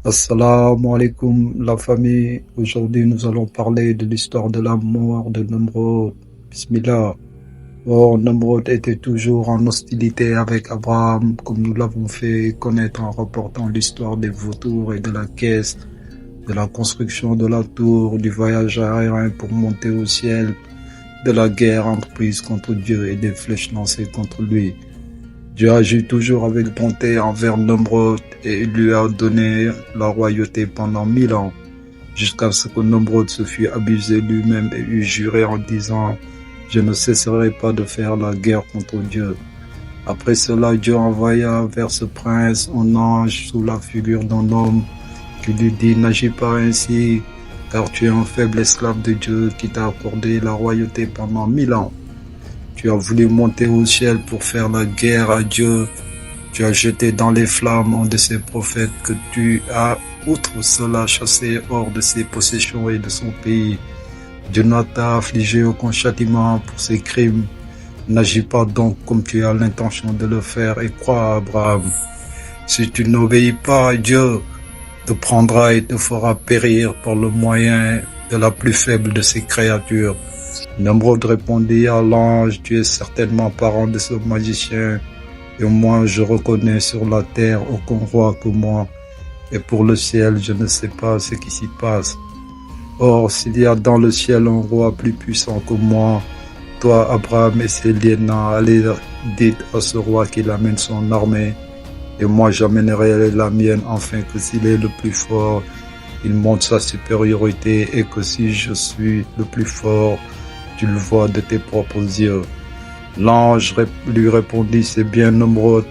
Assalamu alaikum, la famille. Aujourd'hui, nous allons parler de l'histoire de la mort de Namrod. Bismillah. Or, Namrod était toujours en hostilité avec Abraham, comme nous l'avons fait connaître en rapportant l'histoire des vautours et de la caisse, de la construction de la tour, du voyage aérien pour monter au ciel, de la guerre entreprise contre Dieu et des flèches lancées contre lui. Dieu agit toujours avec bonté envers Nomrod et il lui a donné la royauté pendant 1000 ans, jusqu'à ce que Nomrod se fût abusé lui-même et eut juré en disant « Je ne cesserai pas de faire la guerre contre Dieu ». Après cela, Dieu envoya vers ce prince un ange sous la figure d'un homme qui lui dit « N'agis pas ainsi, car tu es un faible esclave de Dieu qui t'a accordé la royauté pendant 1000 ans. Tu as voulu monter au ciel pour faire la guerre à Dieu. Tu as jeté dans les flammes un de ses prophètes que tu as, outre cela, chassé hors de ses possessions et de son pays. Dieu n'a t'a affligé aucun châtiment pour ses crimes. N'agis pas donc comme tu as l'intention de le faire et crois à Abraham. Si tu n'obéis pas à Dieu, te prendra et te fera périr par le moyen de la plus faible de ses créatures. Namrod répondit à l'ange, tu es certainement parent de ce magicien, et moi je reconnais sur la terre aucun roi que moi, et pour le ciel je ne sais pas ce qui s'y passe. Or, s'il y a dans le ciel un roi plus puissant que moi, toi, Abraham et ses lieutenants, allez dites à ce roi qu'il amène son armée, et moi j'amènerai la mienne, afin que s'il est le plus fort, il montre sa supériorité, et que si je suis le plus fort, tu le vois de tes propres yeux. L'ange lui répondit, c'est bien Nomrod.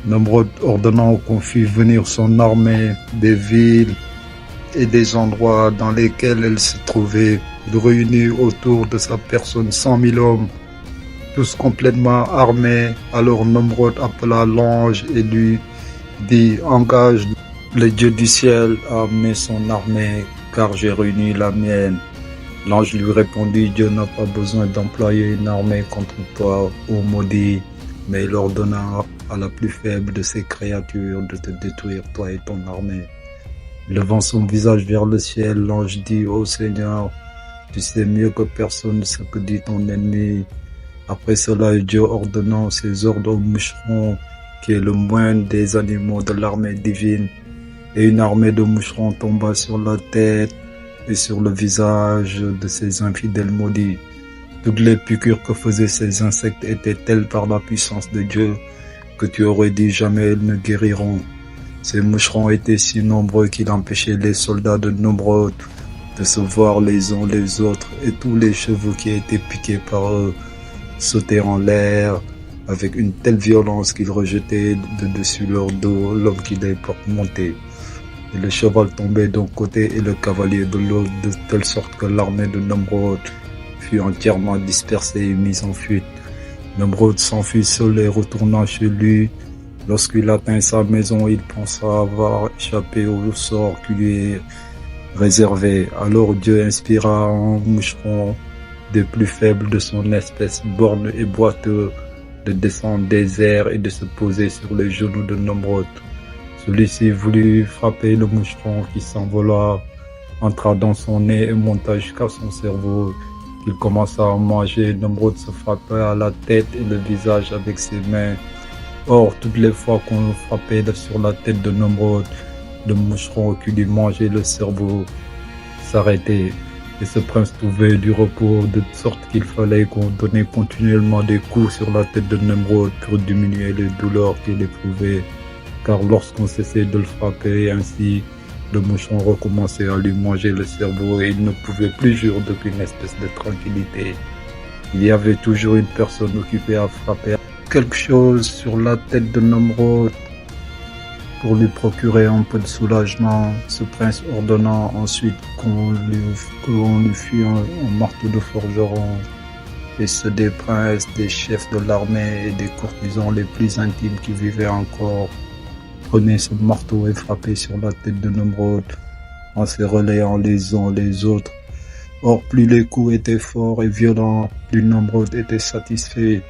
Nomrod ordonnant qu'on fît venir son armée des villes et des endroits dans lesquels elle se trouvait. Il réunit autour de sa personne 100 000 hommes, tous complètement armés. Alors Nomrod appela l'ange et lui dit, engage le Dieu du ciel à amener son armée, car j'ai réuni la mienne. L'ange lui répondit, Dieu n'a pas besoin d'employer une armée contre toi, ô maudit, mais il ordonna à la plus faible de ses créatures de te détruire, toi et ton armée. Levant son visage vers le ciel, l'ange dit, ô Seigneur, tu sais mieux que personne ce que dit ton ennemi. Après cela, Dieu ordonnant ses ordres au moucheron, qui est le moindre des animaux de l'armée divine, et une armée de moucherons tomba sur la tête et sur le visage de ces infidèles maudits. Toutes les piqûres que faisaient ces insectes étaient telles par la puissance de Dieu que tu aurais dit jamais elles ne guériront. Ces moucherons étaient si nombreux qu'ils empêchaient les soldats de Nomrod de se voir les uns les autres, et tous les chevaux qui étaient piqués par eux sautaient en l'air avec une telle violence qu'ils rejetaient de dessus leur dos l'homme qui les montait. Et le cheval tombait d'un côté et le cavalier de l'autre, de telle sorte que l'armée de Nomrod fut entièrement dispersée et mise en fuite. Nomrod s'enfuit seul et retourna chez lui. Lorsqu'il atteint sa maison, il pensa avoir échappé au sort qui lui est réservé. Alors Dieu inspira un moucheron des plus faibles de son espèce, borgne et boiteux, de descendre des airs et de se poser sur les genoux de Nomrod. Celui-ci voulut frapper le moucheron qui s'envola, entra dans son nez et monta jusqu'à son cerveau. Il commença à manger. Nomrod se frappa à la tête et le visage avec ses mains. Or, toutes les fois qu'on frappait sur la tête de Nomrod, le moucheron qui lui mangeait le cerveau s'arrêtait. Et ce prince trouvait du repos, de sorte qu'il fallait qu'on donnait continuellement des coups sur la tête de Nomrod pour diminuer les douleurs qu'il éprouvait. Car lorsqu'on cessait de le frapper ainsi, le moucheron recommençait à lui manger le cerveau et il ne pouvait plus jouir d'aucune espèce de tranquillité. Il y avait toujours une personne occupée à frapper quelque chose sur la tête de Nomrod pour lui procurer un peu de soulagement. Ce prince ordonnant ensuite qu'on lui fît un marteau de forgeron. Et ceux des princes, des chefs de l'armée et des courtisans les plus intimes qui vivaient encore prenaient ce marteau et frappaient sur la tête de Nomrod en se relayant les uns les autres. Or, plus les coups étaient forts et violents, plus Nomrod était satisfait.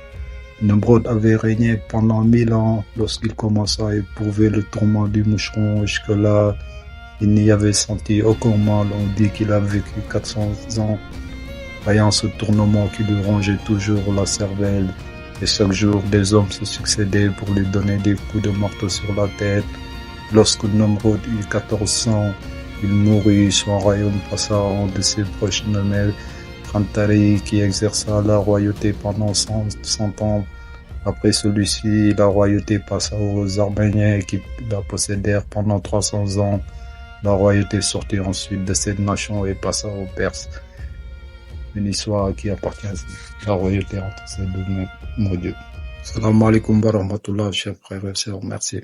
Nemrod avait régné pendant 1000 ans lorsqu'il commença à éprouver le tourment du moucheron. Jusque-là, il n'y avait senti aucun mal. On dit qu'il a vécu 400 ans, voyant ce tournement qui lui rongeait toujours la cervelle. Et chaque jour, des hommes se succédaient pour lui donner des coups de marteau sur la tête. Lorsque Nemrod eut 1400, il mourut, son royaume passa à un de ses proches nommé Khantari, qui exerça la royauté pendant 100 ans. Après celui-ci, la royauté passa aux Arméniens qui la possédèrent pendant 300 ans. La royauté sortit ensuite de cette nation et passa aux Perses. Une histoire qui appartient à la royauté entre ces deux mots Dieu. Salam alaikum wa rahmatullah, chers frères et sœurs, merci.